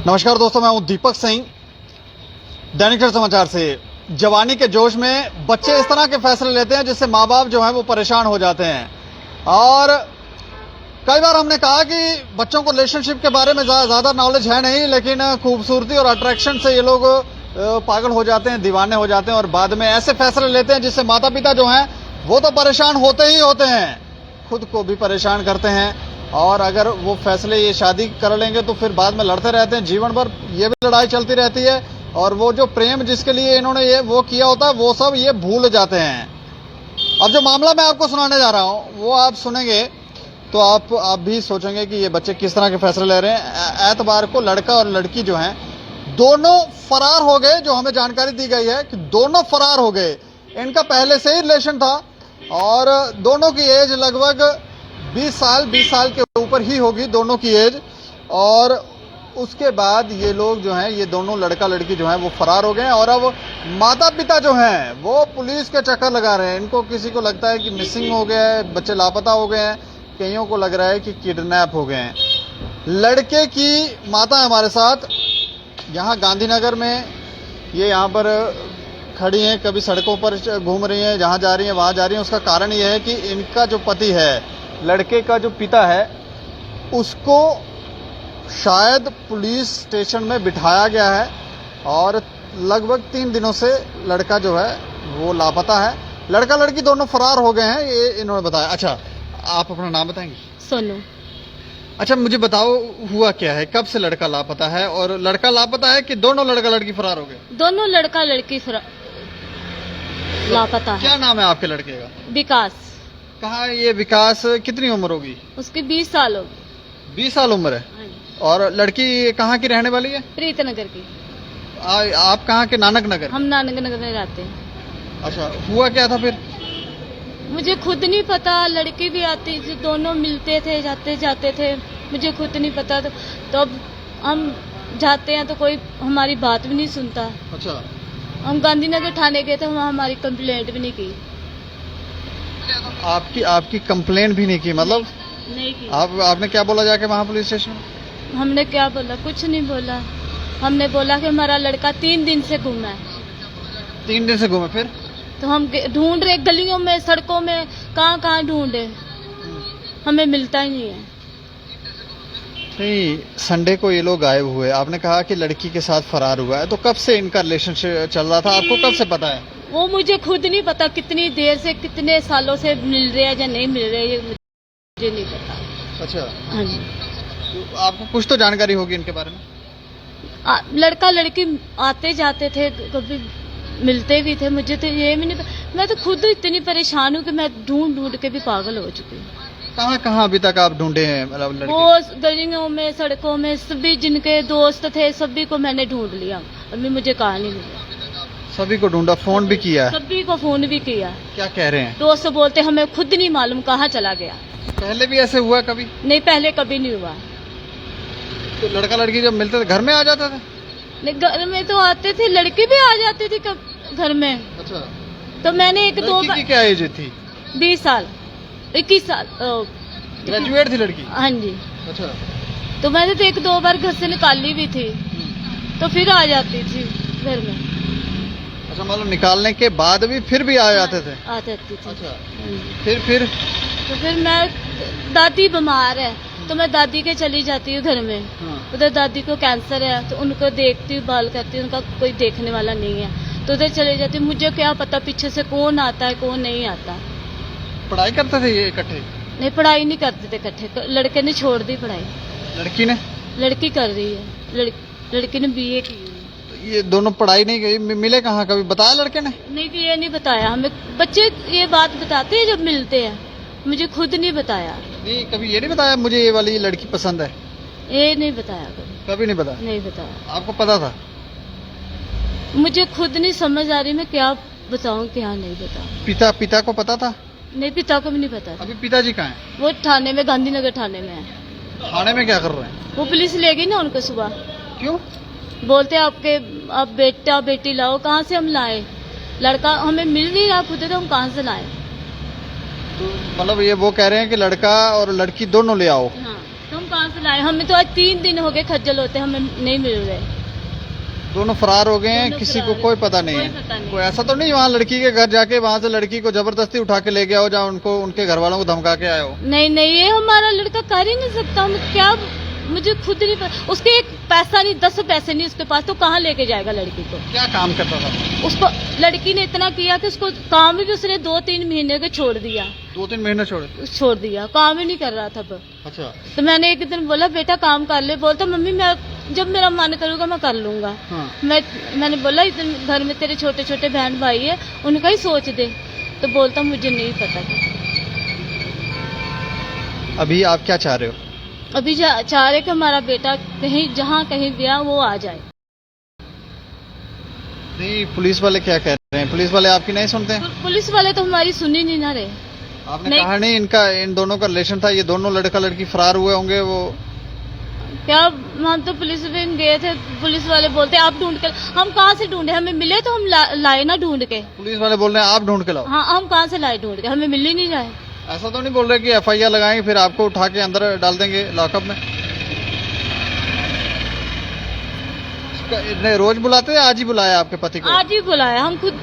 नमस्कार दोस्तों, मैं हूं दीपक सिंह, दैनिक समाचार से। जवानी के जोश में बच्चे इस तरह के फैसले लेते हैं जिससे माँ बाप जो है वो परेशान हो जाते हैं। और कई बार हमने कहा कि बच्चों को रिलेशनशिप के बारे में ज़्यादा नॉलेज है नहीं, लेकिन खूबसूरती और अट्रैक्शन से ये लोग पागल हो जाते हैं, दीवाने हो जाते हैं और बाद में ऐसे फैसले लेते हैं जिससे माता पिता जो हैं वो तो परेशान होते ही होते हैं, खुद को भी परेशान करते हैं। और अगर वो फैसले ये शादी कर लेंगे तो फिर बाद में लड़ते रहते हैं, जीवन भर ये भी लड़ाई चलती रहती है। और वो जो प्रेम जिसके लिए इन्होंने ये वो किया होता है वो सब ये भूल जाते हैं। अब जो मामला मैं आपको सुनाने जा रहा हूँ वो आप सुनेंगे तो आप भी सोचेंगे कि ये बच्चे किस तरह के फैसले ले रहे हैं। एतबार को लड़का और लड़की जो हैं दोनों फरार हो गए। जो हमें जानकारी दी गई है कि दोनों फरार हो गए। इनका पहले से ही रिलेशन था और दोनों की एज लगभग 20 साल के ऊपर ही होगी दोनों की एज। और उसके बाद ये लोग जो हैं, ये दोनों लड़का लड़की जो हैं वो फरार हो गए हैं। और अब माता पिता जो हैं वो पुलिस के चक्कर लगा रहे हैं। इनको किसी को लगता है कि मिसिंग हो गया है, बच्चे लापता हो गए हैं, कईयों को लग रहा है कि किडनैप हो गए हैं। लड़के की माता है हमारे साथ यहाँ गांधीनगर में। ये यहाँ पर खड़ी हैं, कभी सड़कों पर घूम रही हैं, जहाँ जा रही हैं वहाँ जा रही हैं। उसका कारण ये है कि इनका जो पति है, लड़के का जो पिता है, उसको शायद पुलिस स्टेशन में बिठाया गया है और लगभग 3 दिनों से लड़का जो है वो लापता है। लड़का लड़की दोनों फरार हो गए हैं, ये इन्होंने बताया। अच्छा, आप अपना नाम बताएंगे? सोनू। अच्छा, मुझे बताओ हुआ क्या है, कब से लड़का लापता है? और लड़का लापता है कि दोनों लड़का लड़की फरार हो गए? दोनों लड़का लड़की लापता है। क्या नाम है आपके लड़के का? विकास। कहाँ ये विकास? कितनी उम्र होगी? उसकी 20 साल होगी। 20 साल उम्र है। और लड़की कहाँ की रहने वाली है? प्रीतनगर की। आप कहाँ के? नानक नगर। हम नानक नगर में रहते हैं। अच्छा, हुआ क्या था फिर? मुझे खुद नहीं पता। लड़की भी आती थी, दोनों मिलते थे, जाते थे। मुझे खुद नहीं पता। तो अब हम जाते हैं तो कोई हमारी बात भी नहीं सुनता। अच्छा, हम गांधीनगर थाने गए थे, वहाँ हमारी कंप्लेंट भी नहीं की। आपकी कंप्लेन भी नहीं की? मतलब नहीं की। आपने क्या बोला जाके वहाँ पुलिस स्टेशन में? हमने क्या बोला? कुछ नहीं बोला। हमने बोला कि हमारा लड़का 3 दिन से गुम है। 3 दिन से घूमे? फिर तो हम ढूंढ रहे गलियों में, सड़कों में, कहाँ ढूंढे, हमें मिलता ही नहीं है। नहीं, संडे को ये लोग गायब हुए। आपने कहा कि लड़की के साथ फरार हुआ है, तो कब से इनका रिलेशनशिप चल रहा था? आपको कब से पता है? वो मुझे खुद नहीं पता। कितनी देर से, कितने सालों से मिल रहे हैं या नहीं मिल रहे, ये मुझे नहीं पता। अच्छा, हाँ जी। तो आपको कुछ तो जानकारी होगी इनके बारे में? लड़का लड़की आते जाते थे, कभी मिलते भी थे। मुझे तो ये भी नहीं पता। मैं तो खुद इतनी परेशान हूँ कि मैं ढूंढ के भी पागल हो चुकी हूँ। कहाँ अभी तक आप ढूंढे हैं? मतलब लड़के वो गलियों में, सड़कों में, सभी जिनके दोस्त थे सभी को मैंने ढूंढ लिया। अभी मुझे कहाँ नहीं मिला। सभी को ढूंढा, फोन भी किया? सभी को फोन भी किया। क्या कह रहे हैं? दोस्त बोलते हमें खुद नहीं मालूम कहाँ चला गया। पहले भी ऐसे हुआ कभी? नहीं, पहले कभी नहीं हुआ। तो लड़का लड़की जब मिलते थे घर में आ जाता था? नहीं, घर में तो आते थे, लड़की भी आ जाती थी घर में। अच्छा, तो मैंने 1-2 लड़की की क्या एज थी? 20 साल 21 साल। ग्रेजुएट थी लड़की? हाँ जी। अच्छा, तो मैंने तो 1-2 बार घर से निकाली भी थी, तो फिर आ जाती थी घर में। अच्छा, मतलब निकालने के बाद भी फिर भी आ जाते थे? आ जाती थी। अच्छा, हाँ जी। फिर तो फिर मैं, दादी बीमार है तो मैं दादी के चली जाती हूँ घर में। हाँ। उधर दादी को कैंसर है तो उनको देखती हूँ, बाल करती हूँ, उनका कोई देखने वाला नहीं है तो उधर चले जाती हूँ। मुझे क्या पता पीछे से कौन आता है कौन नहीं आता। पढ़ाई करते थे ये इकट्ठे? नहीं, पढ़ाई नहीं करते थे इकट्ठे। लड़के ने छोड़ दी पढ़ाई। लड़की ने? लड़की कर रही है। लड़की ने BA की है। ये दोनों पढ़ाई नहीं गई, मिले कहाँ? कभी बताया लड़के ने? नहीं, ये नहीं बताया हमें। बच्चे ये बात बताते हैं जब मिलते हैं, मुझे खुद नहीं बताया। नहीं, कभी ये नहीं बताया मुझे ये वाली लड़की पसंद है? ये नहीं बताया कभी नहीं बताया? नहीं बताया। आपको पता था? मुझे खुद नहीं समझ आ रही मैं क्या बताऊं क्या नहीं बताऊं। पिता को पता था? नहीं, पिता को भी नहीं पता। अभी पिताजी कहाँ हैं? वो थाने में, गांधीनगर थाने में है। थाने में क्या कर रहे हैं? वो पुलिस ले गई ना उनको सुबह। क्यों? बोलते आप बेटा बेटी लाओ। कहाँ से हम लाए? लड़का हमें मिल नहीं रहा खुद, तो हम कहाँ से लाए? तो मतलब ये वो कह रहे हैं कि लड़का और लड़की दोनों ले आओ। हाँ, तो हम हम कहाँ से लाए? हमें तो आज 3 दिन हो गए खज्जल होते, हमें नहीं मिल रहे। दोनों फरार हो गए हैं, दोनों किसी को फरार हैं। कोई पता नहीं कोई है। पता नहीं। कोई ऐसा तो नहीं वहाँ लड़की के घर जाके वहाँ से लड़की को जबरदस्ती उठा के ले गया हो, जहाँ उनको उनके घर वालों को धमका के आए हो? नहीं नहीं, ये हमारा लड़का कर ही नहीं सकता। हम क्या, मुझे खुद नहीं पता। उसके एक पैसा नहीं, 10 पैसे नहीं उसके पास, तो कहाँ लेके जाएगा लड़की को? क्या काम करता था? उसको लड़की ने इतना किया कि उसको काम भी उसने 2-3 महीने के छोड़ दिया। 2-3 महीने छोड़ दिया, काम ही नहीं कर रहा था वो। अच्छा। तो मैंने एक दिन बोला बेटा काम कर ले, बोलता मम्मी मैं जब मेरा मन करूंगा मैं कर लूंगा। हाँ। मैंने बोला घर में तेरे छोटे छोटे बहन भाई है, उनका ही सोच दे। तो बोलता मुझे नहीं पता। अभी आप क्या चाह रहे हो? अभी चाह रहे कि हमारा बेटा कहीं जहाँ कहीं गया वो आ जाए। नहीं, पुलिस वाले क्या कह रहे हैं? पुलिस वाले आपकी नहीं सुनते हैं? पुलिस वाले तो हमारी सुनी नहीं ना रहे। आपने नहीं। कहा नहीं इनका, इन दोनों का रिलेशन था, ये दोनों लड़का लड़की फरार हुए होंगे? वो क्या, हम तो पुलिस में गए थे, पुलिस वाले बोलते आप ढूंढ के। हम कहाँ से ढूंढे? हमें मिले तो हम लाए ना ढूंढ के। पुलिस वाले बोल रहे हैं आप ढूंढ के लाओ। हाँ, हम कहाँ से लाए ढूंढ के? हमें मिल ही नहीं जाए। ऐसा तो नहीं बोल रहे कि FIR लगाएंगे फिर आपको उठा के अंदर डाल देंगे लॉकअप में? नहीं, रोज बुलाते हैं? आज ही बुलाया आपके पति को? आज ही बुलाया, हम खुद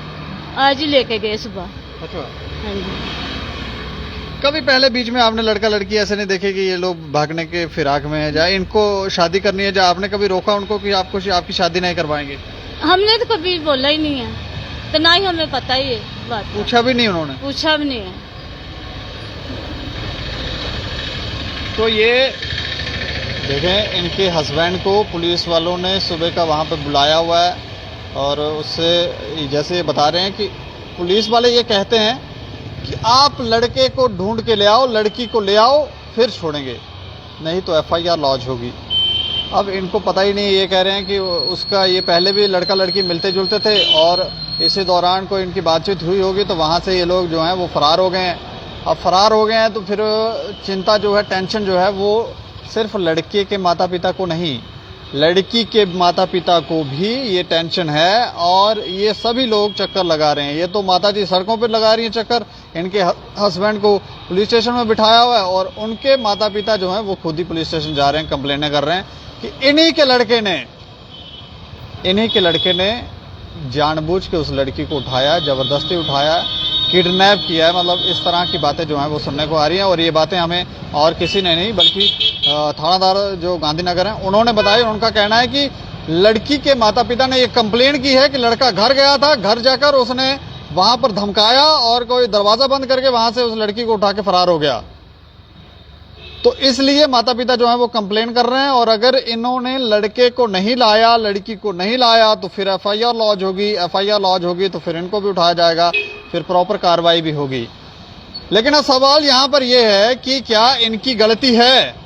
आज ही लेके गए सुबह। अच्छा। हाँ जी। कभी पहले बीच में आपने लड़का लड़की ऐसे नहीं देखे कि ये लोग भागने के फिराक में है, या इनको शादी करनी है, या आपने कभी रोका उनको कि आपकी शादी नहीं करवाएंगे? हमने तो कभी बोला ही नहीं है, तो ना ही हमें पता ही है बात। पूछा भी नहीं उन्होंने? पूछा भी नहीं है। तो ये देखें, इनके हस्बैंड को पुलिस वालों ने सुबह का वहाँ पे बुलाया हुआ है, और उससे जैसे ये बता रहे हैं कि पुलिस वाले ये कहते हैं कि आप लड़के को ढूंढ के ले आओ, लड़की को ले आओ, फिर छोड़ेंगे, नहीं तो FIR लॉन्च होगी। अब इनको पता ही नहीं, ये कह रहे हैं कि उसका ये पहले भी लड़का लड़की मिलते जुलते थे, और इसी दौरान कोई इनकी बातचीत हुई होगी, तो वहाँ से ये लोग जो हैं वो फरार हो गए हैं। अब फरार हो गए हैं तो फिर चिंता जो है, टेंशन जो है, वो सिर्फ लड़के के माता पिता को नहीं, लड़की के माता पिता को भी ये टेंशन है, और ये सभी लोग चक्कर लगा रहे हैं। ये तो माताजी सड़कों पर लगा रही हैं चक्कर, इनके हस्बैंड को पुलिस स्टेशन में बिठाया हुआ है, और उनके माता पिता जो हैं वो खुद ही पुलिस स्टेशन जा रहे हैं, कंप्लेनें कर रहे हैं कि इन्हीं के लड़के ने जानबूझ के उस लड़की को उठाया, जबरदस्ती उठाया, किडनैप किया है। मतलब इस तरह की बातें जो हैं वो सुनने को आ रही हैं, और ये बातें हमें और किसी ने नहीं बल्कि थानादार जो गांधीनगर हैं उन्होंने बताई। उनका कहना है कि लड़की के माता पिता ने ये कंप्लेंट की है कि लड़का घर गया था, घर जाकर उसने वहां पर धमकाया और कोई दरवाजा बंद करके वहां से उस लड़की को उठा के फरार हो गया। तो इसलिए माता पिता जो है वो कंप्लेन कर रहे हैं, और अगर इन्होंने लड़के को नहीं लाया, लड़की को नहीं लाया, तो फिर FIR लॉन्च होगी। FIR लॉन्च होगी तो फिर इनको भी उठाया जाएगा, फिर प्रॉपर कार्रवाई भी होगी। लेकिन अब सवाल यहां पर यह है कि क्या इनकी गलती है?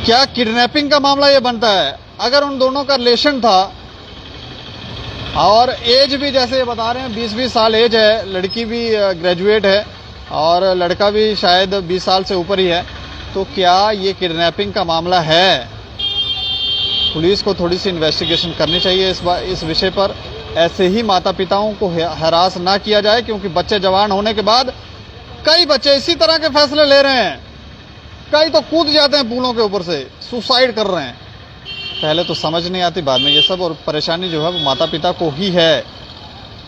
क्या किडनैपिंग का मामला ये बनता है? अगर उन दोनों का रिलेशन था, और एज भी जैसे ये बता रहे हैं 20-20 साल एज है, लड़की भी ग्रेजुएट है और लड़का भी शायद 20 साल से ऊपर ही है, तो क्या ये किडनैपिंग का मामला है? पुलिस को थोड़ी सी इन्वेस्टिगेशन करनी चाहिए इस विषय पर। ऐसे ही माता पिताओं को हरास ना किया जाए, क्योंकि बच्चे जवान होने के बाद कई बच्चे इसी तरह के फैसले ले रहे हैं, कई तो कूद जाते हैं पुलों के ऊपर से, सुसाइड कर रहे हैं। पहले तो समझ नहीं आती, बाद में ये सब, और परेशानी जो है वो माता पिता को ही है।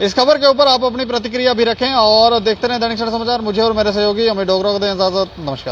इस खबर के ऊपर आप अपनी प्रतिक्रिया भी रखें और देखते रहें दैनिक सवेरा समाचार। मुझे और मेरे सहयोगी अमित डोगरा को दें इजाजत। नमस्कार।